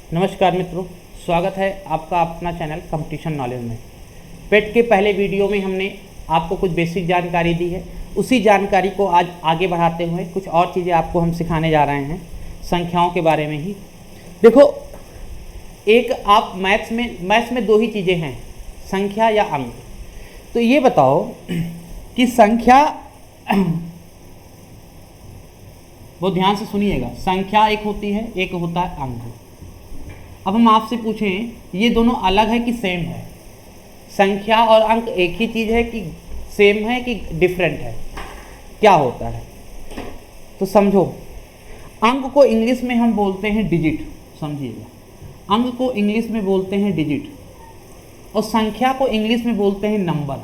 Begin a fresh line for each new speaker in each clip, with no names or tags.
नमस्कार मित्रों, स्वागत है आपका अपना चैनल कंपटीशन नॉलेज में। पेट के पहले वीडियो में हमने आपको कुछ बेसिक जानकारी दी है। उसी जानकारी को आज आगे बढ़ाते हुए कुछ और चीज़ें आपको हम सिखाने जा रहे हैं, संख्याओं के बारे में ही। देखो, एक आप मैथ्स में दो ही चीज़ें हैं, संख्या या अंक। तो ये बताओ कि संख्या, वो ध्यान से सुनिएगा, संख्या एक होती है, एक होता है अंक। अब हम आपसे पूछें, ये दोनों अलग है कि सेम है? संख्या और अंक एक ही चीज़ है कि सेम है कि डिफरेंट है? क्या होता है? तो समझो, अंक को इंग्लिश में हम बोलते हैं डिजिट, समझिएगा। अंक को इंग्लिश में बोलते हैं डिजिट और संख्या को इंग्लिश में बोलते हैं नंबर।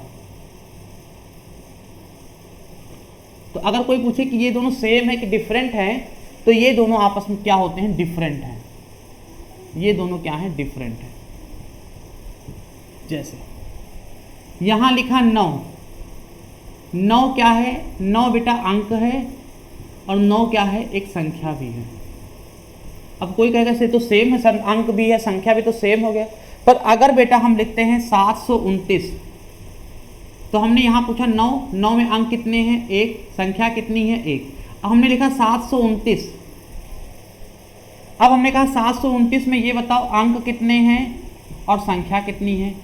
तो अगर कोई पूछे कि ये दोनों सेम है कि डिफरेंट है, तो ये दोनों आपस में क्या होते हैं? डिफरेंट हैं। ये दोनों क्या है? डिफरेंट है। जैसे यहां लिखा 9, 9 क्या है? 9 बेटा अंक है और 9 क्या है? एक संख्या भी है। अब कोई कहेगा से तो सेम है सर, अंक भी है संख्या भी, तो सेम हो गया। पर अगर बेटा हम लिखते हैं 729, तो हमने यहां पूछा 9, 9 में अंक कितने हैं? एक। संख्या कितनी है? एक। अब हमने लिखा 729। अब हमने कहा 729 में ये बताओ अंक कितने हैं और संख्या कितनी है?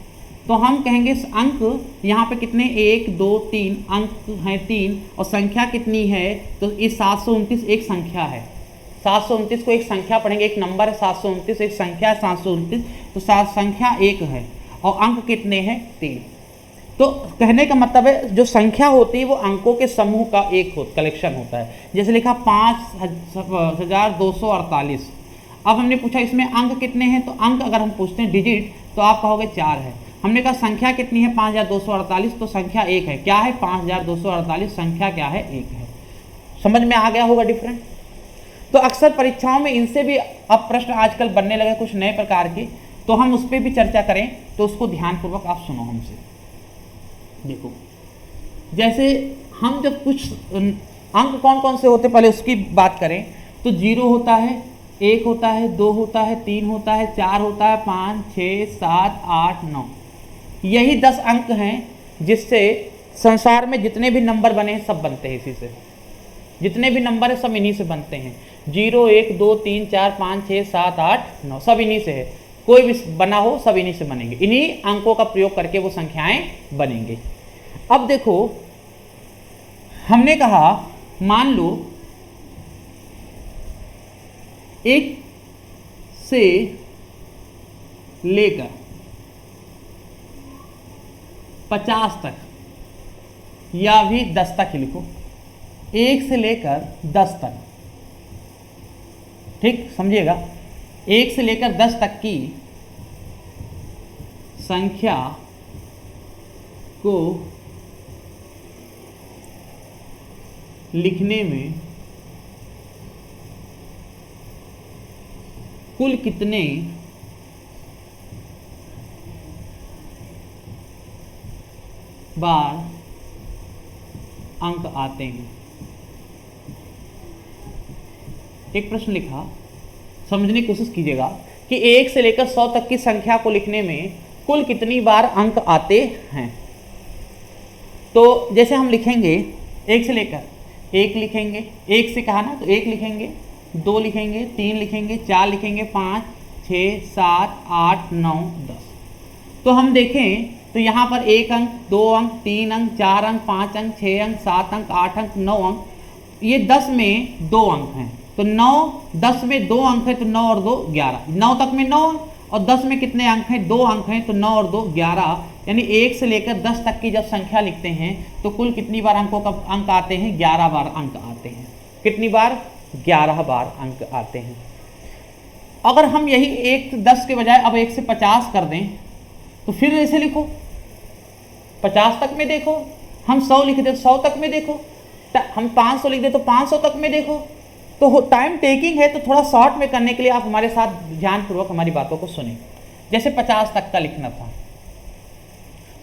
तो हम कहेंगे अंक यहाँ पे कितने? 1 2 3 अंक हैं 3, और संख्या कितनी है? तो इस 729 एक संख्या है। 729 को एक संख्या पढ़ेंगे, एक नंबर है 729, एक संख्या है 729, तो संख्या एक है और अंक कितने हैं? 3। तो कहने का मतलब है, जो संख्या होती है वो अंकों के समूह का एक कलेक्शन होता है। जैसे लिखा 5248। अब हमने पूछा इसमें अंक कितने हैं, तो अंक अगर हम पूछते हैं डिजिट तो आप कहोगे 4 है। हमने कहा संख्या कितनी है? 5248, तो संख्या एक है। क्या है? 5248, संख्या क्या है? एक है। समझ में आ गया होगा डिफरेंट? तो अक्सर परीक्षाओं में इनसे भी अब प्रश्न आजकल बनने लगे कुछ नए प्रकार के, तो हम उस पर भी चर्चा करें, तो उसको ध्यानपूर्वक आप सुनो हमसे। देखो, जैसे हम जब कुछ अंक कौन कौन से होते पहले उसकी बात करें, तो 0 होता है, 1 होता है, 2 होता है, 3 होता है, 4 होता है, 5 6 7 8 9। यही 10 अंक हैं जिससे संसार में जितने भी नंबर बने हैं सब बनते हैं इसी से। जितने भी नंबर है सब इन्हीं से बनते हैं। 0 1 2 3 4 5 6 7 8 9 सब इन्हीं से है। कोई भी बना हो सब इन्हीं से बनेंगे। इन्हीं अंकों का प्रयोग करके वो संख्याएं बनेंगे। अब देखो, हमने कहा मान लो 1 से लेकर 50 तक, या भी 10 तक ही लिखो, 1 से लेकर 10 तक, ठीक समझिएगा। 1 से लेकर 10 तक की संख्या को लिखने में कुल कितने बार अंक आते हैं? एक प्रश्न लिखा, समझने की कोशिश कीजिएगा कि 1 से लेकर 100 तक की संख्या को लिखने में कुल कितनी बार अंक आते हैं। तो जैसे हम लिखेंगे 1 से लेकर, 1 लिखेंगे, 1 से कहा ना, तो 1 लिखेंगे, 2 लिखेंगे, 3 लिखेंगे, 4 लिखेंगे, 5 6 7 8 9 10। तो हम देखें तो यहाँ पर 1 अंक, 2 अंक, 3 अंक, 4 अंक, 5 अंक, 6 अंक, 7 अंक, 8 अंक, 9 अंक। ये 10 में 2 अंक हैं, तो 9, 10 में 2 अंक है, तो 9 और 2 11। 9 तक में 9 अंक, और 10 में कितने अंक हैं? 2 अंक हैं, तो 9 और 2 11। यानी 1 से लेकर 10 तक की जब संख्या लिखते हैं तो कुल कितनी बार अंकों का अंक आते हैं? 11 बार अंक आते हैं। कितनी बार? 11 बार अंक आते हैं। अगर हम यही 1 से 10 के बजाय अब 1 से 50 कर दें, तो फिर ऐसे लिखो, 50 तक में देखो। हम 100 लिख दे तो 100 तक में देखो। हम 500 लिख दे तो 500 तक में देखो। तो टाइम टेकिंग है, तो थोड़ा शॉर्ट में करने के लिए आप हमारे साथ ध्यानपूर्वक हमारी बातों को सुने। जैसे 50 तक का लिखना था,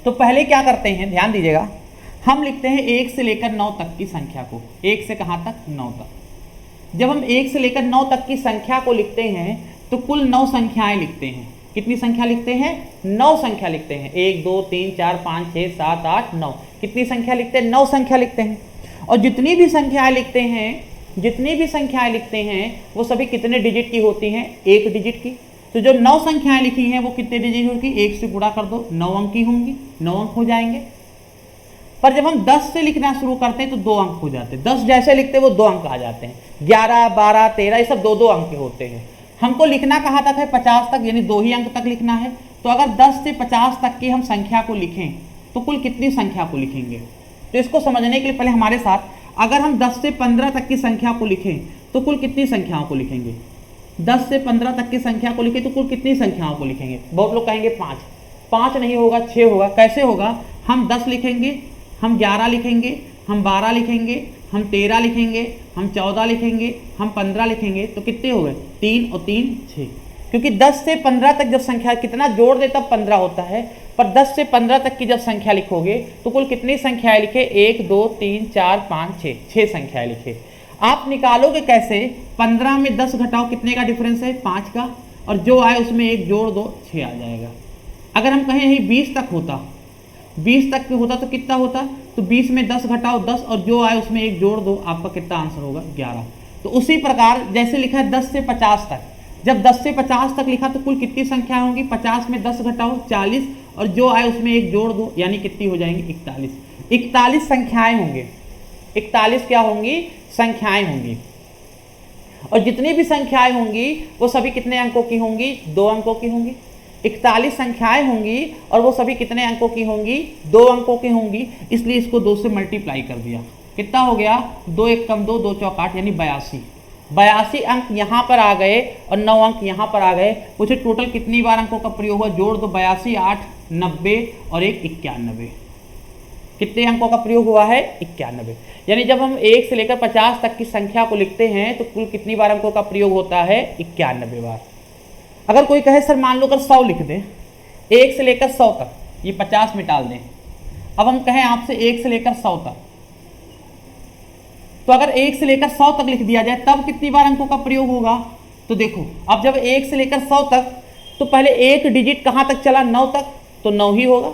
तो पहले क्या करते हैं, ध्यान दीजिएगा। हम लिखते हैं 1 से लेकर 9 तक की संख्या को। 1 से कहाँ तक? 9 तक। जब हम 1 से लेकर 9 तक की संख्या को लिखते हैं तो कुल 9 संख्याएं लिखते हैं। कितनी संख्या लिखते हैं? 9 संख्या लिखते हैं। 1 2 3 4 5 6 7 8 9। कितनी संख्या लिखते हैं? 9 संख्या लिखते हैं। और जितनी भी संख्याएं लिखते हैं वो सभी कितने डिजिट की होती हैं? 1 डिजिट की। तो जो 9 संख्याएं लिखी हैं वो कितने डिजिट होगी? 1 से गुणा कर दो, 9 अंक की होंगी, 9 अंक हो जाएंगे। पर जब हम 10 से लिखना शुरू करते हैं तो 2 अंक हो जाते हैं। 10 जैसे लिखते हैं वो 2 अंक आ जाते हैं। 11 12 13 ये सब 2-2 अंक के होते हैं। हमको लिखना कहाँ तक है? 50 तक, यानी 2 ही अंक तक लिखना है। तो अगर 10 से 50 तक की हम संख्या को लिखें तो कुल कितनी संख्या को लिखेंगे? तो इसको समझने के लिए पहले हमारे साथ, अगर हम 10 से 15 तक की संख्या को लिखें तो कुल कितनी संख्याओं को लिखेंगे? 10 से 15 तक की संख्या को लिखें तो कुल कितनी संख्याओं को लिखेंगे? बहुत लोग कहेंगे 5। 5 नहीं होगा, 6 होगा। कैसे होगा? हम 10 लिखेंगे, हम 11 लिखेंगे, हम 12 लिखेंगे, हम 13 लिखेंगे, हम 14 लिखेंगे, हम 15 लिखेंगे। तो कितने हो गए? 3 और 3 6। क्योंकि 10 से 15 तक जब संख्या कितना जोड़ दे तब 15 होता है। पर 10 से 15 तक की जब संख्या लिखोगे तो कुल कितनी संख्याएं लिखे? 1 2 3 4 5 6, 6 संख्याएं लिखे। आप निकालोगे कैसे? 15 में 10 घटाओ, कितने का डिफरेंस है? 5 का। और जो आए उसमें 1 जोड़ दो, 6 आ जाएगा। अगर हम कहें यही 20 तक होता, 20 तक होता तो कितना होता? तो 20 में 10 घटाओ 10 और जो आए उसमें 1 जोड़ दो, आपका कितना आंसर होगा? 11। तो उसी प्रकार जैसे लिखा है 10 से 50 तक, जब 10 से 50 तक लिखा तो कुल कितनी संख्या होंगी? 50 में 10 घटाओ 40 और जो आए उसमें 1 जोड़ दो, यानी कितनी हो जाएंगी? 41। 41 संख्याएं होंगे। 41 क्या होंगी? संख्याएं होंगी। और जितनी भी संख्याएं होंगी वो सभी कितने अंकों की होंगी? 2 अंकों की होंगी। 41 संख्याएं होंगी और वो सभी कितने अंकों की होंगी? 2 अंकों की होंगी। इसलिए इसको 2 से मल्टीप्लाई कर दिया। कितना हो गया? 2 1 कम 2, 2 चौक 8, यानी 82। 82 अंक यहाँ पर आ गए और 9 अंक यहाँ पर आ गए। पूछे टोटल कितनी बार अंकों का प्रयोग हुआ? जोड़ दो, 82 8 90 और 1 91। कितने अंकों का प्रयोग हुआ है? 91। यानी जब हम 1 से लेकर 50 तक की संख्या को लिखते हैं तो कुल कितनी बार अंकों का प्रयोग होता है? 91 बार। अगर कोई कहे सर मान लो अगर 100 लिख दें, 1 से लेकर 100 तक, ये 50 में डाल दें। अब हम कहें आपसे 1 से लेकर 100 तक, तो अगर 1 से लेकर 100 तक लिख दिया जाए तब कितनी बार अंकों का प्रयोग होगा? तो देखो, अब जब 1 से लेकर 100 तक, तो पहले एक डिजिट कहाँ तक चला? 9 तक, तो 9 ही होगा।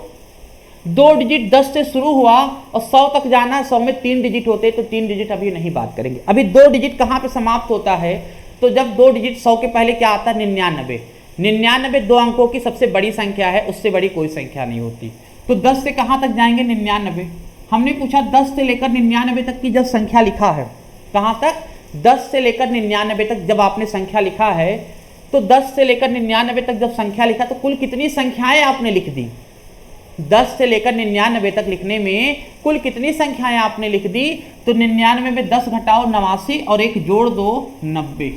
2 डिजिट 10 से शुरू हुआ और 100 तक जाना, 100 में 3 डिजिट होते, तो 3 डिजिट अभी नहीं बात करेंगे। अभी 2 डिजिट कहाँ पे समाप्त होता है? तो जब 2 डिजिट 100 के पहले क्या आता है? 99। 99 2 अंकों की सबसे बड़ी संख्या है, उससे बड़ी कोई संख्या नहीं होती। तो 10 से कहाँ तक जाएंगे? 99। हमने पूछा 10 से लेकर 99 तक की जब संख्या लिखा है, कहाँ तक? 10 से लेकर 99 तक जब आपने संख्या लिखा है, तो 10 से लेकर 99 तक जब संख्या लिखा तो कुल कितनी संख्याएं आपने लिख दी? 10 से लेकर 99 तक लिखने में कुल कितनी संख्याएं आपने लिख दी? तो 99 में 10 घटाओ 89 और 1 जोड़ दो 90।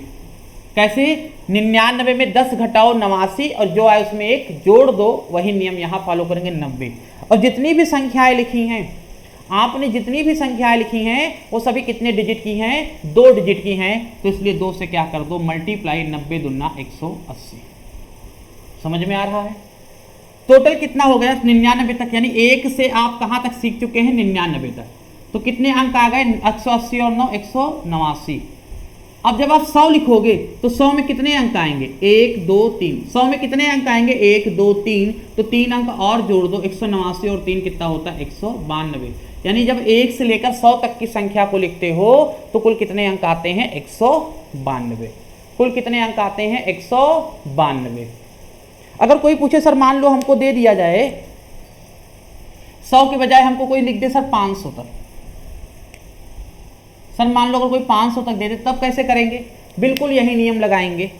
कैसे? 99 में 10 घटाओ 89 और जो आए उसमें 1 जोड़ दो, वही नियम यहाँ फॉलो करेंगे 90। और जितनी भी संख्याएं लिखी हैं आपने, जितनी भी संख्याएं लिखी हैं वो सभी कितने डिजिट की हैं? 2 डिजिट की हैं। तो इसलिए 2 से क्या कर दो? मल्टीप्लाई, 90 दूना 180। समझ में आ रहा है? टोटल कितना हो गया? 99 तक, यानी 1 से आप कहाँ तक सीख चुके हैं? 99 तक। तो कितने अंक आ गए? 180 और 9 189। अब जब आप 100 लिखोगे तो 100 में कितने अंक आएंगे? 1 2 3। 100 में कितने अंक आएंगे? 1 2 3। तो 3 अंक और जोड़ दो, 189 और 3 कितना होता है? 192। यानी जब 1 से लेकर 100 तक की संख्या को लिखते हो तो कुल कितने अंक आते हैं? 192। कुल कितने अंक आते हैं? 192। अगर कोई पूछे सर मान लो हमको दे दिया जाए 100 के बजाय हमको कोई लिख दे सर 500 तक, सर मान लो अगर कोई 500 तक दे दे, तब कैसे करेंगे? बिल्कुल यही नियम लगाएंगे,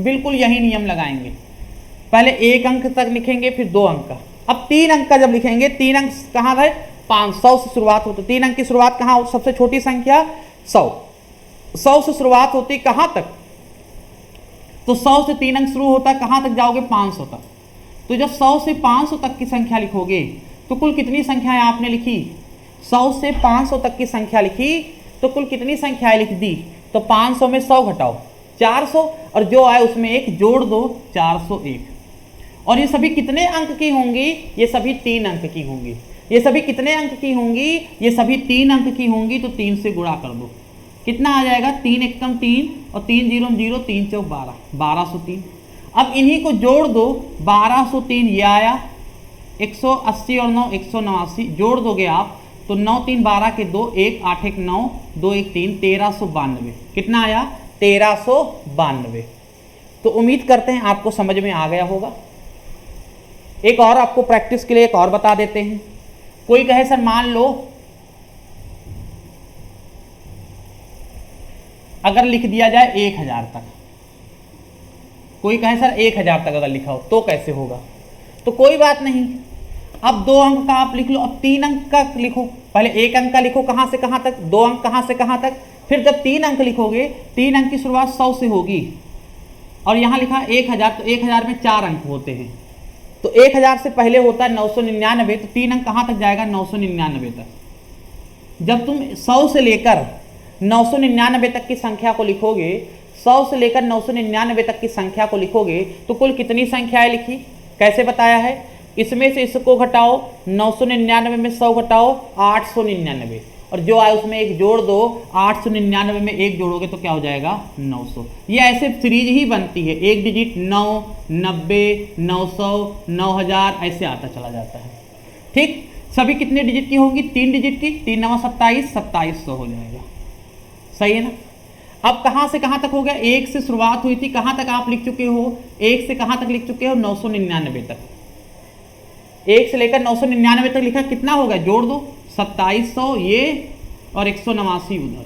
बिल्कुल यही नियम लगाएंगे। पहले 1 अंक तक लिखेंगे, फिर 2 अंक का। अब 3 अंक का जब लिखेंगे, 3 अंक कहाँ है? 500 से शुरुआत होती। 3 अंक की शुरुआत कहाँ होती? सबसे छोटी संख्या 100। 100 से शुरुआत होती कहाँ तक? तो 100 से 3 अंक शुरू होता है, कहाँ तक जाओगे? 500 तक। तो जब 100 से 500 तक की संख्या लिखोगे तो कुल कितनी संख्याएं आपने लिखी? 100 से 500 तक की संख्या लिखी तो कुल कितनी संख्याएं लिख दी? तो 500 में 100 घटाओ 400 और जो आए उसमें 1 जोड़ दो, 401। और ये सभी कितने अंक की होंगी? ये सभी 3 अंक की होंगी। ये सभी कितने अंक की होंगी? ये सभी 3 अंक की होंगी। तो 3 से गुणा कर दो। कितना आ जाएगा, 3 एकम 3 और 3 जीरो 0, 3 चौक 12, 1203। अब इन्हीं को जोड़ दो, 1203 ये आया, 180 और 9 189, जोड़ दोगे आप तो 9 3 12 के 2, 1 8 1 9, 2 1 3, 1392। कितना आया, 1392। तो उम्मीद करते हैं आपको समझ में आ गया होगा। एक और आपको प्रैक्टिस के लिए एक और बता देते हैं। कोई कहे सर मान लो अगर लिख दिया जाए 1000 तक, कोई कहे सर 1000 तक अगर लिखा हो तो कैसे होगा, तो कोई बात नहीं, अब 2 अंक का आप लिख लो, अब 3 अंक का लिखो, पहले 1 अंक का लिखो कहां से कहां तक, 2 अंक कहां से कहां तक, फिर जब 3 अंक लिखोगे 3 अंक की शुरुआत 100 से होगी, और यहां लिखा 1000, तो 1000 में 4 अंक होते हैं, तो 1000 से पहले होता है 999, तो 3 अंक कहां तक जाएगा, 999 तक। जब तुम 100 से लेकर 999 तक की संख्या को लिखोगे, 100 से लेकर 999 तक की संख्या को लिखोगे, तो कुल कितनी संख्याएं लिखी, कैसे बताया है, इसमें से इसको घटाओ, 999 में 100 घटाओ 899, और जो आए उसमें एक जोड़ दो, 899 में एक जोड़ोगे तो क्या हो जाएगा, 900। ये ऐसे सीरीज ही बनती है, एक डिजिट 9, 90, 900, 9000 ऐसे आता चला जाता है। ठीक, सभी कितने डिजिट की होंगी, 3 डिजिट की, 3 9 27, 2700 हो जाएगा। सही है ना। अब कहां से कहां तक हो गया, 1 से शुरुआत हुई थी, कहां तक आप लिख चुके हो, 1 से कहां तक लिख चुके हो, 999 तक, 1 से लेकर 999 तक लिखा, कितना होगा, जोड़ दो, 2700 ये और 189 उधर,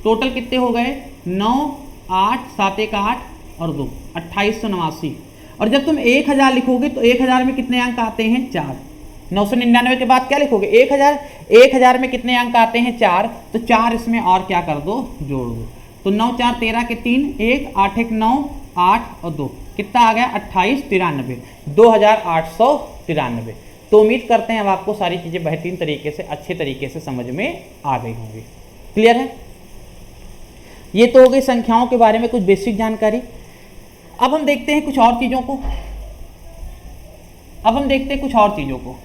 टोटल कितने हो गए, 9 8 7 1 8 और 2 2889। और जब तुम 1000 लिखोगे तो 1000 में कितने अंक आते हैं, 4। 999 के बाद क्या लिखोगे, 1000, 1000 में कितने अंक आते हैं, 4, तो 4 इसमें और क्या कर दो, जोड़ दो, तो 9 4 13 के 3, 1 8 1 9 8 और 2, कितना आ गया, 2893, 2893। तो उम्मीद करते हैं अब आपको सारी चीज़ें बेहतरीन तरीके से, अच्छे तरीके से समझ में आ गई होंगी। क्लियर है। ये तो हो गई संख्याओं के बारे में कुछ बेसिक जानकारी। अब हम देखते हैं कुछ और चीज़ों को,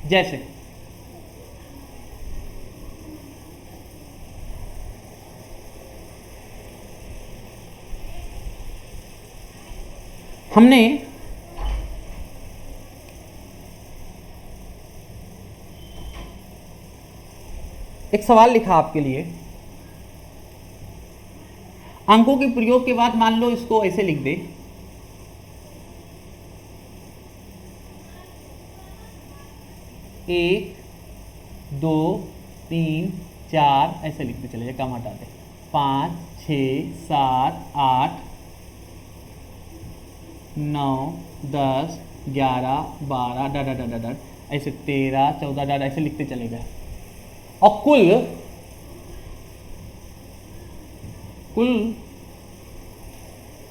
जैसे हमने एक सवाल लिखा आपके लिए, अंकों के प्रयोग के बाद मान लो इसको ऐसे लिख दे, 1 2 3 4 ऐसे लिखते चले जाए, कम हटाते, 5 6 7 8 9 10 11 12 डा ऐसे 13 14 डा ऐसे लिखते चले गए, और कुल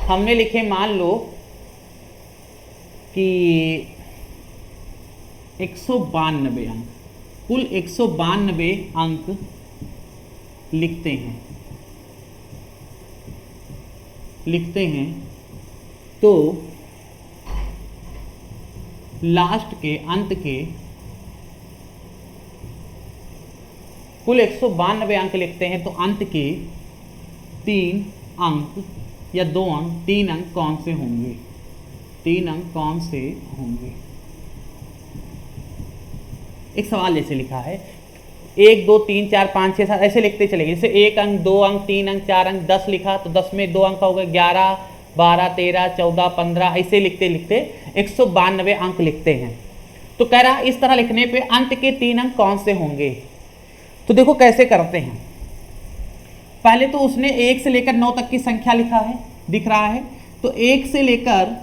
हमने लिखे मान लो कि 192 अंक, कुल 192 अंक लिखते हैं, तो लास्ट के अंत के कुल 192 अंक लिखते हैं, तो अंत के 3 अंक या 2 अंक, 3 अंक कौन से होंगे, 3 अंक कौन से होंगे। एक सवाल जैसे लिखा है, 1 2 3 4 5 6 7 ऐसे लिखते चलेंगे, जैसे 1 अंक 2 अंक 3 अंक 4 अंक 10 लिखा, तो 10 में 2 अंक हो गए, 11 12 13 14 15 ऐसे लिखते लिखते 192 अंक लिखते हैं। तो कह रहा इस तरह लिखने पे अंत के 3 अंक कौन से होंगे। तो देखो कैसे करते हैं, पहले तो उसने 1 से लेकर 9 तक की संख्या लिखा है, दिख रहा है, तो 1 से लेकर,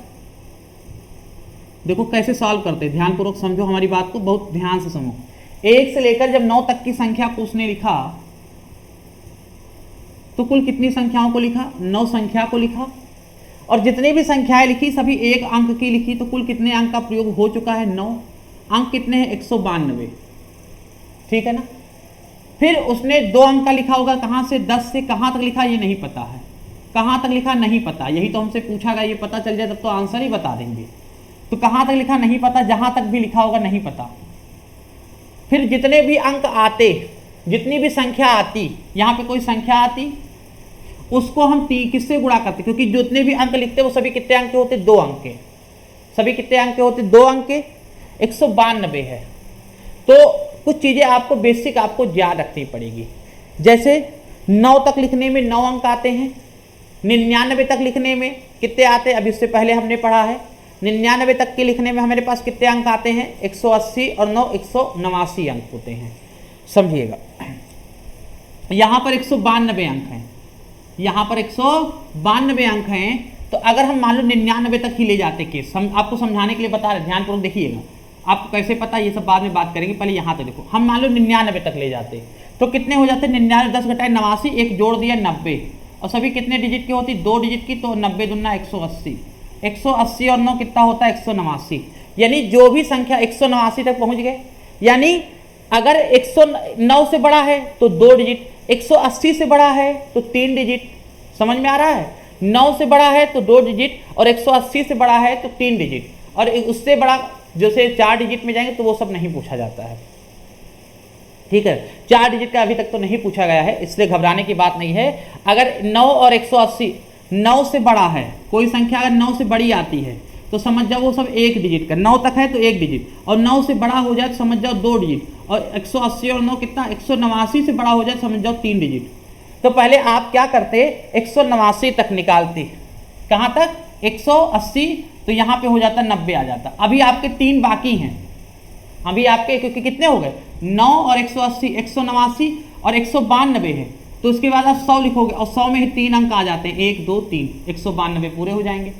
देखो कैसे सॉल्व करते हैं, ध्यानपूर्वक समझो हमारी बात को, बहुत ध्यान से समझो। 1 से लेकर जब 9 तक की संख्या को उसने लिखा, तो कुल कितनी संख्याओं को लिखा, 9 संख्या को लिखा, और जितनी भी संख्याएं लिखी सभी 1 अंक की लिखी, तो कुल कितने अंक का प्रयोग हो चुका है, 9 अंक कितने हैं, 192, ठीक है ना। फिर उसने 2 अंक का लिखा होगा, कहां से, 10 से कहां तक लिखा ये नहीं पता है, कहां तक लिखा नहीं पता, यही तो हमसे पूछागा, ये पता चल जाए तब तो आंसर ही बता देंगे। तो कहां तक लिखा नहीं पता, जहां तक भी लिखा होगा नहीं पता। फिर जितने भी अंक आते जितनी भी संख्या आती, यहाँ पे कोई संख्या आती, उसको हम किससे गुणा करते, क्योंकि जितने भी अंक लिखते वो सभी कितने अंक के होते, 2 अंक के। सभी कितने अंक के होते, 2 अंक के। 192 है। तो कुछ चीजें आपको बेसिक आपको याद रखनी पड़ेगी। जैसे 9 तक लिखने में 9 अंक आते हैं, 99 तक लिखने में कितने आते हैं, अभी इससे पहले हमने पढ़ा है। 99 तक के लिखने में हमारे पास कितने अंक आते हैं, 180 और 9 189 अंक होते हैं, समझिएगा। यहाँ पर 192 अंक हैं, यहाँ पर 192 अंक हैं। तो अगर हम मान लो 99 तक ही ले जाते केस, आपको समझाने के लिए बता रहे, ध्यानपूर्वक देखिएगा। आपको कैसे पता ये सब बाद में बात करेंगे, पहले यहाँ तक देखो। हम मान लो 99 तक ले जाते तो कितने हो जाते, 99 10 घटाए 89, एक जोड़ दिया 90, और सभी कितने डिजिट की होती, 2 डिजिट की, तो 90 दूना 180, 180 और 9 कितना होता है, 189। यानी जो भी संख्या 189 तक पहुंच गए, यानी अगर 109 से बड़ा है तो 2 डिजिट, 180 से बड़ा है तो 3 डिजिट, समझ में आ रहा है। 9 से बड़ा है तो 2 डिजिट, और 180 से बड़ा है तो 3 डिजिट, और उससे बड़ा जैसे 4 डिजिट में जाएंगे तो वो सब नहीं पूछा जाता है, ठीक है। 4 डिजिट का अभी तक तो नहीं पूछा गया है, इसलिए घबराने की बात नहीं है। अगर 9 और 180 9 से बड़ा है, कोई संख्या अगर 9 से बड़ी आती है तो समझ जाओ वो सब 1 डिजिट का, 9 तक है तो 1 डिजिट, और 9 से बड़ा हो जाए तो समझ जाओ 2 डिजिट, और 180 और 9 कितना, 189 से बड़ा हो जाए समझ जाओ 3 डिजिट। तो पहले आप क्या करते, 189 तक निकालते, कहाँ तक, 180, तो यहाँ पे हो जाता 90 आ जाता। अभी आपके 3 बाकी हैं, अभी आपके क्योंकि कितने हो गए, 9 और 180, 189 और 192 है, तो उसके बाद आप 100 लिखोगे, और 100 में ही 3 अंक आ जाते हैं, 1 2 3, 192 पूरे हो जाएंगे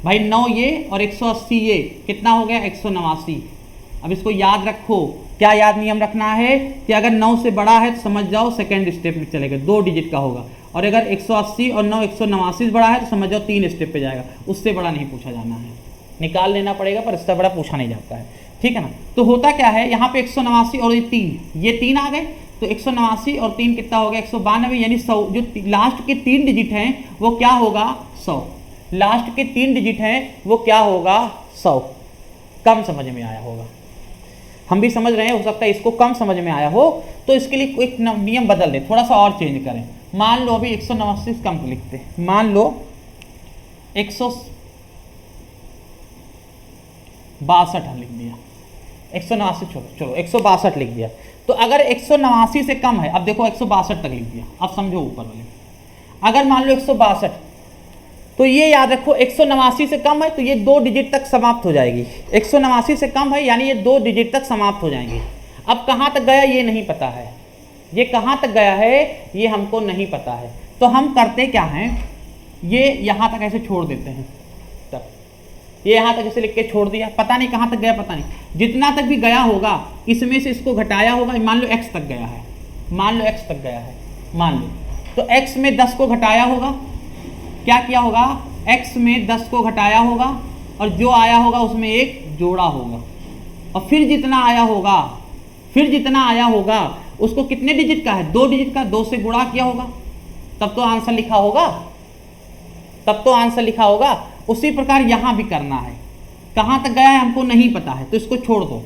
भाई। 9 ये और 180 ये कितना हो गया, 189। अब इसको याद रखो, क्या याद नियम रखना है कि अगर 9 से बड़ा है तो समझ जाओ सेकेंड स्टेप में चलेगा, 2 डिजिट का होगा, और अगर 180 और 9 189 से बड़ा है तो समझ जाओ 3 स्टेप पे जाएगा, उससे बड़ा नहीं पूछा जाना है, निकाल लेना पड़ेगा, पर इससे बड़ा पूछा नहीं जाता है, ठीक है ना। तो होता क्या है, यहाँ पे 189 और ये 3 आ गए, तो 189 और 3 कितना हो गया, 192, यानी 100। जो लास्ट के 3 डिजिट हैं वो क्या होगा, 100। लास्ट के 3 डिजिट हैं वो क्या होगा, 100। कम समझ में आया होगा, हम भी समझ रहे हैं, हो सकता है इसको कम समझ में आया हो, तो इसके लिए एक नियम बदल दे, थोड़ा सा और चेंज करें। मान लो अभी 189 कम लिखते हैं, मान लो 162 लिख दिया, 189 चलो 162 लिख दिया। तो अगर 189 से कम है, अब देखो 162 तक लिख दिया, अब समझो ऊपर वाले, अगर मान लो 162, तो ये याद रखो 189 से कम है तो ये 2 डिजिट तक समाप्त हो जाएगी। 189 से कम है यानी ये 2 डिजिट तक समाप्त हो जाएंगे। अब कहाँ तक गया ये नहीं पता है, ये कहाँ तक गया है ये हमको नहीं पता है, तो हम करते क्या हैं, ये यहाँ तक ऐसे छोड़ देते हैं, तब ये यहाँ तक ऐसे लिख के छोड़ दिया, पता नहीं कहाँ तक गया, पता नहीं, जितना तक भी गया होगा इसमें से इसको घटाया होगा। मान लो x तक गया है, मान लो x तक गया है, मान लो, तो x में 10 को घटाया होगा, क्या किया होगा, x में 10 को घटाया होगा, और जो आया होगा उसमें 1 जोड़ा होगा, और फिर जितना आया होगा उसको कितने डिजिट का है, 2 डिजिट का, 2 से गुणा किया होगा, तब तो आंसर लिखा होगा, उसी प्रकार यहां भी करना है। कहां तक गया है हमको नहीं पता है, तो इसको छोड़ दो।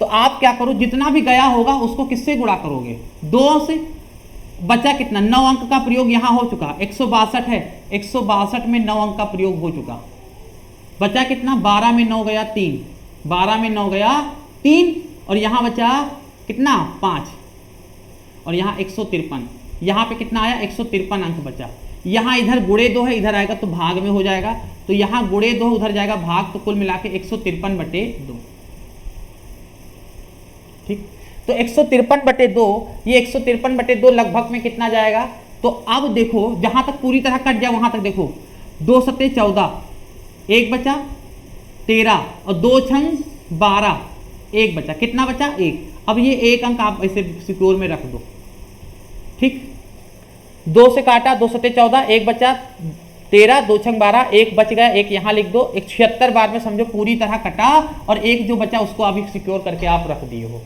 तो आप क्या करो, जितना भी गया होगा उसको किससे गुणा करोगे, 2 से। बचा कितना, 9 अंक का प्रयोग यहां हो चुका, 162 है, 162 में 9 अंक का प्रयोग हो चुका, बचा कितना, 12 में 9 गया 3, 12 में 9 गया 3, और यहां बचा कितना, 5, और यहाँ 153, यहाँ पे कितना आया, 153 अंक बचा। यहाँ इधर गुणे 2 है, इधर आएगा तो भाग में हो जाएगा, तो यहाँ गुणे 2 उधर जाएगा भाग, तो कुल मिला के 153/2, ठीक। तो 153/2, ये 153/2 लगभग में कितना जाएगा, तो अब देखो जहां तक पूरी तरह कट जाए वहां तक देखो, 2 सत्ते 14, 1 बचा 13, और 2 छंग 12, 1 बचा, कितना बचा, 1। अब ये 1 अंक आप ऐसे सिक्योर में रख दो, ठीक। 2 से काटा, 2 सत्ते 14, 1 बचा 13, 2 छंग 12, 1 बच गया, 1 यहाँ लिख दो। 76 बार में समझो पूरी तरह कटा, और 1 जो बचा उसको अभी सिक्योर करके आप रख दिए हो।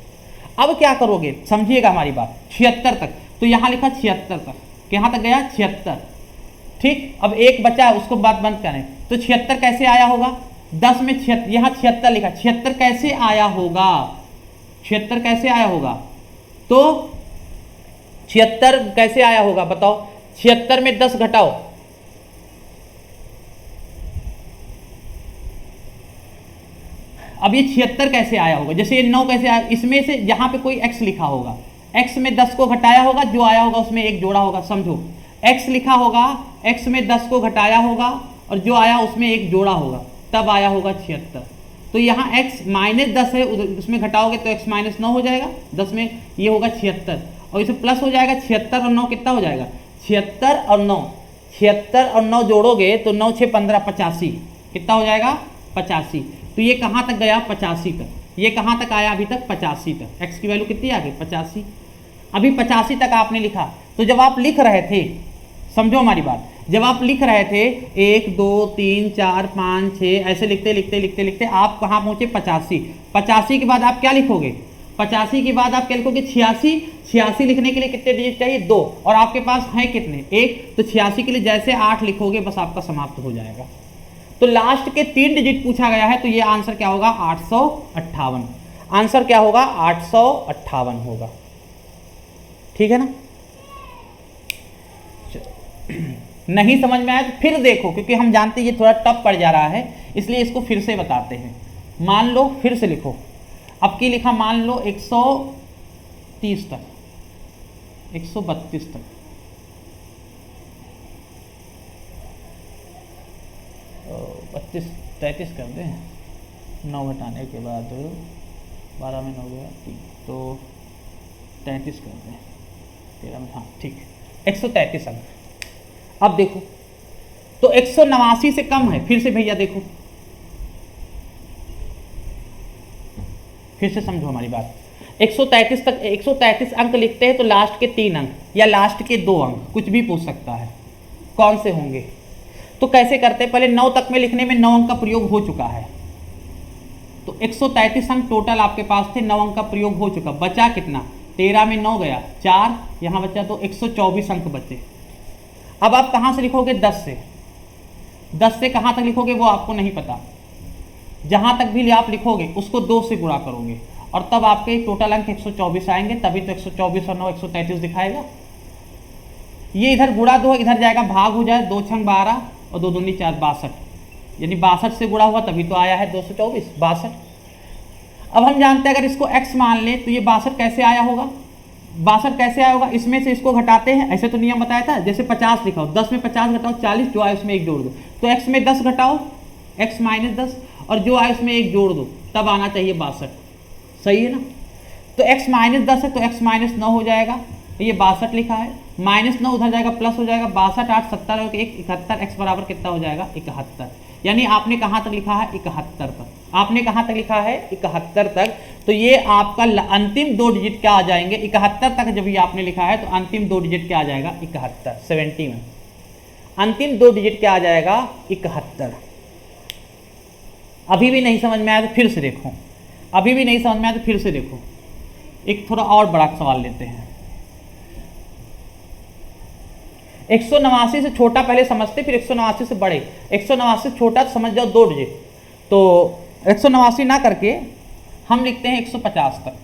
अब क्या करोगे, समझिएगा हमारी बात, 76 तक, तो यहाँ लिखा 76 तक, कहाँ तक गया, 76, ठीक। अब 1 बचा उसको बात बंद करें, तो 76 कैसे आया होगा, 10 में 76, यहाँ 76 लिखा, 76 कैसे आया होगा, 76 कैसे आया होगा, तो 76 कैसे आया होगा बताओ, 76 में 10 घटाओ, अब ये 76 कैसे आया होगा, जैसे ये 9 कैसे आया, इसमें से यहाँ पे कोई x लिखा होगा, x में 10 को घटाया होगा, जो आया होगा उसमें एक जोड़ा होगा, समझो x लिखा होगा, x में 10 को घटाया होगा और जो आया उसमें एक जोड़ा होगा, तब आया होगा 76। तो यहाँ x -10 है, उसमें घटाओगे तो x -9 हो जाएगा, 10 में ये होगा 76 और इसे प्लस हो जाएगा, 76 और 9 कितना हो जाएगा, 76 और 9, 76 और 9 जोड़ोगे तो 9 6 15 85, कितना हो जाएगा 85। तो ये कहाँ तक गया 85 तक, ये कहाँ तक आया अभी तक 85 तक, x की वैल्यू कितनी आ गई 85, अभी 85 तक आपने लिखा। तो जब आप लिख रहे थे, समझो हमारी बात, जब आप लिख रहे थे 1 2 3 4 5 6 ऐसे लिखते लिखते लिखते लिखते आप कहाँ पहुँचे 85, 85 के बाद आप क्या लिखोगे, 85 के बाद आप क्या लिखोगे 86, 86 लिखने के लिए कितने डिजिट चाहिए 2 और आपके पास है कितने 1, तो 86 के लिए जैसे 8 लिखोगे बस आपका समाप्त हो जाएगा। तो लास्ट के 3 डिजिट पूछा गया है, तो ये आंसर क्या होगा 858, आंसर क्या होगा 858 होगा, ठीक है ना। नहीं समझ में आया तो फिर देखो, क्योंकि हम जानते हैं ये थोड़ा टफ पड़ जा रहा है, इसलिए इसको फिर से बताते हैं। मान लो फिर से लिखो, अब की लिखा मान लो 130 तक, 132 तक, 32 33 कर दें, 9 घटाने के बाद 12 में 9 गया 3, तो 33 कर दें, 13 में, हाँ ठीक, 133 अंक। अब देखो तो 189 से कम है, फिर से भैया देखो, फिर से समझो हमारी बात, 133 तक 133 अंक लिखते हैं तो लास्ट के 3 अंक या लास्ट के 2 अंक कुछ भी पूछ सकता है, कौन से होंगे। तो कैसे करते हैं, पहले 9 तक में लिखने में 9 अंक का प्रयोग हो चुका है, तो 133 अंक टोटल आपके पास थे, 9 अंक का प्रयोग हो चुका, बचा कितना 13 में 9 गया 4, यहाँ बचा तो 124 अंक बचे। अब आप कहाँ से लिखोगे 10 से, 10 से कहाँ तक लिखोगे वो आपको नहीं पता, जहाँ तक भी आप लिखोगे उसको 2 से गुणा करोगे और तब आपके टोटल अंक 124 आएंगे, तभी तो 124 और 9 133 दिखाएगा। ये इधर गुणा 2 इधर जाएगा, भाग हो जाए, 2 छंग 12 और 2 दूनी 4 62, यानी 62 से गुणा हुआ तभी तो आया है 224 62। अब हम जानते हैं अगर इसको x मान लें तो ये 62 कैसे आया होगा, 62 कैसे आया होगा, इसमें से इसको घटाते हैं, ऐसे तो नियम बताया था, जैसे 50 लिखाओ, 10 में 50 घटाओ 40, जो आए उसमें 1 जोड़ दो, तो x में 10 घटाओ, x -10 और जो आए उसमें 1 जोड़ दो, तब आना चाहिए 62, सही है ना। तो x -10 है तो x -9 हो जाएगा, तो ये 62 लिखा है, -9 उधर जाएगा प्लस हो जाएगा, 62 8 70 और 1 71, x बराबर कितना हो जाएगा 71, यानी आपने कहाँ तक लिखा है 71 तक, आपने कहाँ तक लिखा है 71 तक। तो ये आपका अंतिम 2 डिजिट क्या आ जाएंगे 71 तक, जब ये आपने लिखा है तो अंतिम 2 डिजिट क्या आ जाएगा 71, 70 में अंतिम 2 डिजिट क्या आ जाएगा 71। अभी भी नहीं समझ में आया तो फिर से देखो, अभी भी नहीं समझ में आया तो फिर से देखो, एक थोड़ा और बड़ा सवाल लेते हैं। 189 से छोटा पहले समझते, फिर 189 से बड़े, 189 से छोटा तो समझ जाओ 2 डिजिट, तो 189 ना करके हम लिखते हैं 150 तक।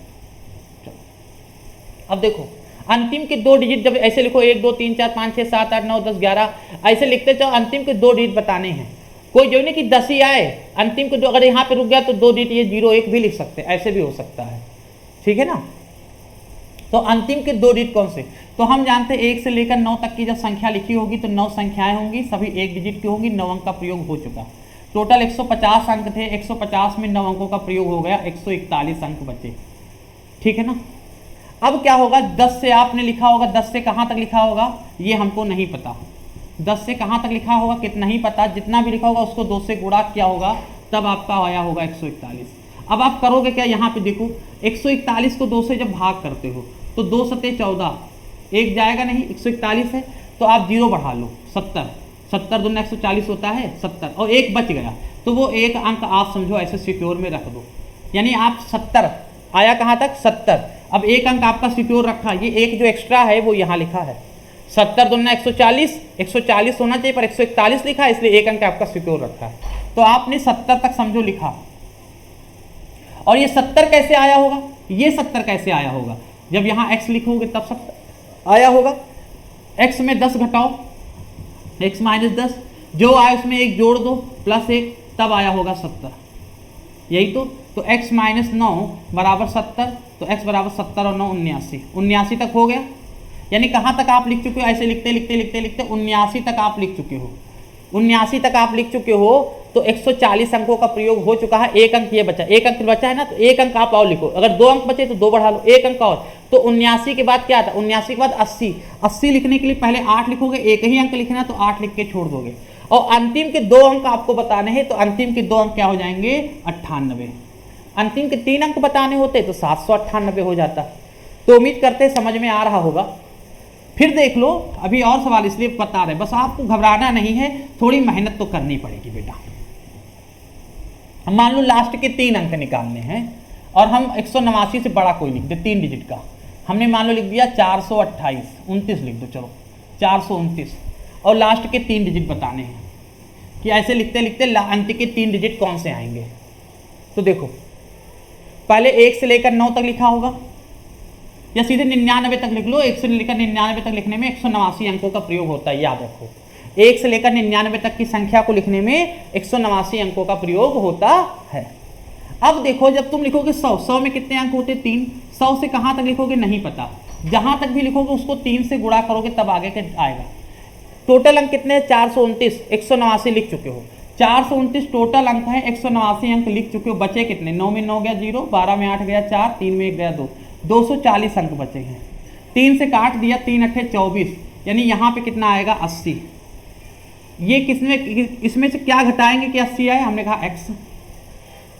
अब देखो अंतिम के 2 डिजिट जब ऐसे लिखो 1 2 3 4 5 6 7 8 9 10 11 ऐसे लिखते जाओ, अंतिम के 2 डिजिट बताने हैं, कोई जो नहीं कि 10 ही आए, अंतिम के 2 अगर यहाँ पे रुक गया तो 2 डिजिट ये 0 1 भी लिख सकते हैं, ऐसे भी हो सकता है, ठीक है ना। तो अंतिम के 2 डिजिट कौन से, तो हम जानते हैं 1 से लेकर 9 तक की जब संख्या लिखी होगी तो 9 संख्याएं होंगी, सभी 1 डिजिट की होंगी, 9 अंक का प्रयोग हो चुका, टोटल 150 अंक थे, 150 में 9 अंकों का प्रयोग हो गया, 141 अंक बचे, ठीक है ना। अब क्या होगा, 10 से आपने लिखा होगा, 10 से कहाँ तक लिखा होगा ये हमको नहीं पता, 10 से कहाँ तक लिखा होगा कितना नहीं पता, जितना भी लिखा होगा उसको 2 से गुणा किया होगा तब आपका आया होगा 141। अब आप करोगे क्या, यहाँ पे देखो 141 को 2 से जब भाग करते हो तो 2 सते 14, एक जाएगा नहीं, 141 है तो आप 0 बढ़ा लो, 70, 70 दूना 140 होता है 70 और एक बच गया, तो वो एक अंक आप समझो ऐसे सिक्योर में रख दो, यानी आप 70 आया कहाँ तक 70, अब एक अंक आपका सिक्योर रखा, ये एक जो एक्स्ट्रा है वो यहाँ लिखा है, 70 दूना 140, 140 होना चाहिए पर 141 लिखा है, इसलिए एक अंक आपका सिक्योर रखा है, तो आपने 70 तक समझो लिखा। और ये 70 कैसे आया होगा, ये 70 कैसे आया होगा, जब यहाँ x लिखोगे तब 70, आया होगा। x में 10 घटाओ, x माइनस 10, जो आए उसमें एक जोड़ दो प्लस 1, तब आया होगा 70। यही तो x माइनस 9 बराबर 70, तो x बराबर 70 और 9 79, 79 तक हो गया। यानी कहाँ तक आप लिख चुके हो? ऐसे लिखते लिखते लिखते लिखते 79 तक आप लिख चुके हो। 79 तक आप लिख चुके हो तो 140 अंकों का प्रयोग हो चुका है। एक अंक ये बचा, एक अंक बचा है ना, तो एक अंक आप और लिखो। अगर 2 अंक बचे तो 2 बढ़ा लो, एक अंक और। तो 79 के बाद क्या था? 79 के बाद 80। 80 लिखने के लिए पहले 8 लिखोगे, एक ही अंक लिखना तो 8 लिख के छोड़ दोगे। और अंतिम के 2 अंक आपको बताने हैं, तो अंतिम के 2 अंक क्या हो जाएंगे? 98। अंतिम के 3 अंक बताने होते तो 798 हो जाता। तो उम्मीद करते समझ में आ रहा होगा। फिर देख लो, अभी और सवाल इसलिए बता रहे, बस आपको घबराना नहीं है, थोड़ी मेहनत तो करनी पड़ेगी बेटा। हम मान लो लास्ट के 3 अंक निकालने हैं और हम 189 से बड़ा कोई लिख दे 3 डिजिट का। हमने मान लो लिख दिया 428, 29 लिख दो, चलो 429, और लास्ट के 3 डिजिट बताने हैं कि ऐसे लिखते लिखते अंत के 3 डिजिट कौन से आएंगे। तो देखो, पहले 1 से लेकर 9 तक लिखा होगा, या सीधे 99 तक लिख लो। 1 से लेकर 99 तक लिखने में 189 अंकों का प्रयोग होता है, याद रखो। 1 से लेकर 99 तक की संख्या को लिखने में 189 अंकों का प्रयोग होता है। अब देखो, जब तुम लिखोगे 100 में कितने अंक होते? 3। 100 से कहाँ तक लिखोगे नहीं पता, जहां तक भी लिखोगे उसको 3 से गुणा करोगे तब आगे के आएगा। टोटल अंक कितने? 429। 189 लिख चुके हो, 429 टोटल अंक है, 189 अंक लिख चुके हो। बचे कितने? 9 में 9 गया 0, 12 में 8 गया 4, 3 में 1 गया 2, 240 अंक बचे हैं। 3 से काट दिया, 3 अट्ठे 24, यानी यहाँ पे कितना आएगा? 80। ये किसमें, इसमें से क्या घटाएंगे कि 80 आए? हमने कहा x,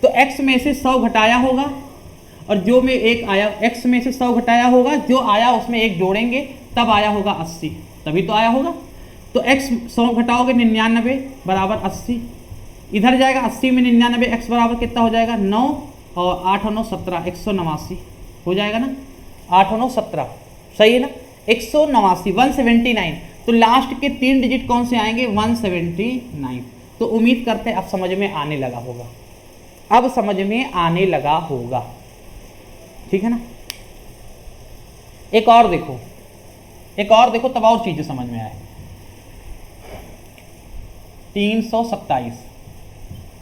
तो x में से 100 घटाया होगा और जो में एक आया, x में से 100 घटाया होगा, जो आया उसमें एक जोड़ेंगे तब आया होगा 80, तभी तो आया होगा। तो x 100 घटाओगे 99 बराबर 80, इधर जाएगा 80 में 99, x बराबर कितना हो जाएगा? 9 और 8 और 9 17, 189 हो जाएगा ना। 8 और 9 17, सही है ना। 189, 179। तो लास्ट के 3 डिजिट कौन से आएंगे? 179। तो उम्मीद करते हैं अब समझ में आने लगा होगा, अब समझ में आने लगा होगा, ठीक है ना। एक और देखो, एक और देखो, तब और चीजें समझ में आए। 327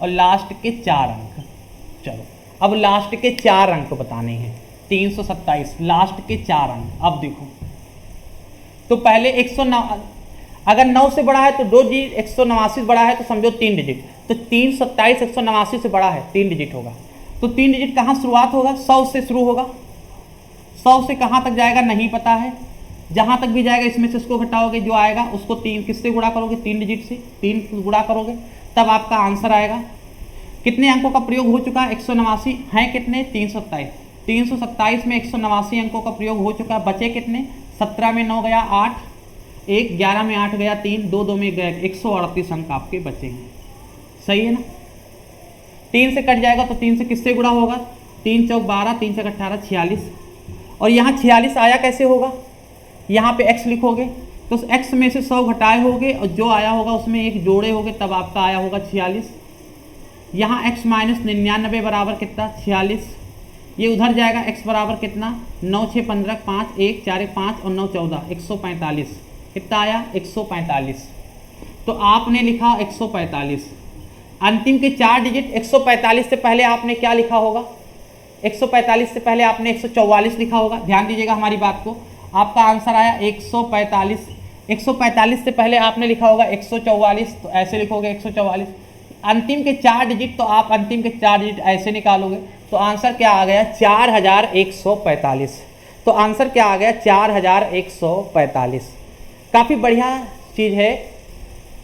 और लास्ट के 4 अंक। चलो अब लास्ट के 4 अंक बताने हैं। 327 लास्ट के 4 अंक। अब देखो, तो पहले 109, अगर 9 से बड़ा है तो 2 डिजिट, 189 से बड़ा है तो समझो 3 डिजिट। तो 327 189 से बड़ा है, 3 डिजिट होगा। तो 3 डिजिट कहाँ शुरुआत होगा? 100 से शुरू होगा। 100 से कहाँ तक जाएगा नहीं पता है, जहाँ तक भी जाएगा इसमें से इसको घटाओगे, जो आएगा उसको 3 किससे गुणा करोगे? 3 डिजिट से, 3 गुणा करोगे तब आपका आंसर आएगा। कितने अंकों का प्रयोग हो चुका है? 189 हैं कितने? 327। 327 में 189 अंकों का प्रयोग हो चुका है। बचे कितने? 17 में 9 गया 8, 1 11 में 8 गया 3, 2 2 में गया 138 अंक आपके बचे हैं, सही है ना। 3 से कट जाएगा तो 3 से किससे गुणा होगा? 3 चौक 12, 3 चौक 18, 46। और यहाँ 46 आया कैसे होगा? यहाँ पे x लिखोगे तो x में से 100 घटाए होगे और जो आया होगा उसमें एक जोड़े होगे तब आपका आया होगा 46। यहाँ x माइनस 99 बराबर कितना? 46। ये उधर जाएगा, x बराबर कितना? 9 6 15, 5 1 4 5 और 9 14, 145। कितना आया? 145। तो आपने लिखा 145। अंतिम के 4 डिजिट, 145 से पहले आपने क्या लिखा होगा? 145 से पहले आपने 144 लिखा होगा। ध्यान दीजिएगा हमारी बात को, आपका आंसर आया 145। 145 से पहले आपने लिखा होगा 144, तो ऐसे लिखोगे 144। अंतिम के 4 डिजिट, तो आप अंतिम के 4 डिजिट ऐसे निकालोगे, तो आंसर क्या आ गया? 4145। तो आंसर क्या आ गया? 4145। काफ़ी बढ़िया चीज़ है।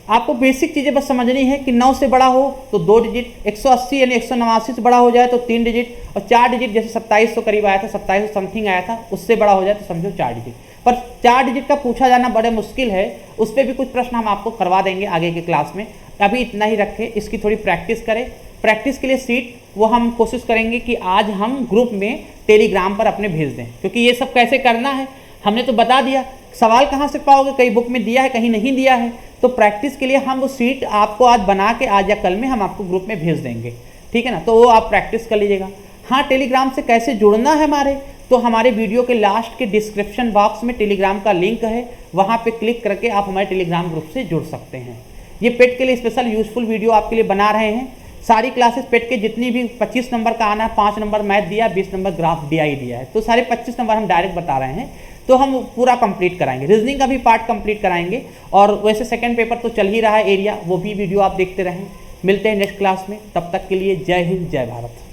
आपको बेसिक चीज़ें बस समझनी है कि 9 से बड़ा हो तो 2 डिजिट, 180 यानी 189 से बड़ा हो जाए तो 3 डिजिट, और 4 डिजिट जैसे 2700 करीब आया था, 2700 समथिंग आया था, उससे बड़ा हो जाए तो समझो 4 डिजिट। पर 4 डिजिट का पूछा जाना बड़े मुश्किल है, उस पर भी कुछ प्रश्न हम आपको करवा देंगे आगे के क्लास में। अभी इतना ही रखें, इसकी थोड़ी प्रैक्टिस करें। प्रैक्टिस के लिए सीट वो हम कोशिश करेंगे कि आज हम ग्रुप में टेलीग्राम पर अपने भेज दें, क्योंकि ये सब कैसे करना है हमने तो बता दिया। सवाल कहाँ से पाओगे? कहीं बुक में दिया है, कहीं नहीं दिया है। तो प्रैक्टिस के लिए हम वो सीट आपको आज बना के आज या कल में हम आपको ग्रुप में भेज देंगे, ठीक है ना। तो वो आप प्रैक्टिस कर लीजिएगा। हाँ, टेलीग्राम से कैसे जुड़ना है हमारे, तो हमारे वीडियो के लास्ट के डिस्क्रिप्शन बॉक्स में टेलीग्राम का लिंक है, वहाँ पे क्लिक करके आप हमारे टेलीग्राम ग्रुप से जुड़ सकते हैं। ये पेट के लिए स्पेशल यूजफुल वीडियो आपके लिए बना रहे हैं। सारी क्लासेस पेट के जितनी भी 25 नंबर का आना है, 5 नंबर मैथ दिया, 20 नंबर ग्राफ DI दिया है, तो सारे 25 नंबर हम डायरेक्ट बता रहे हैं, तो हम पूरा कंप्लीट कराएंगे। रीजनिंग का भी पार्ट कंप्लीट कराएंगे, और वैसे सेकंड पेपर तो चल ही रहा है एरिया, वो भी वीडियो आप देखते रहें। मिलते हैं नेक्स्ट क्लास में, तब तक के लिए जय हिंद जय भारत।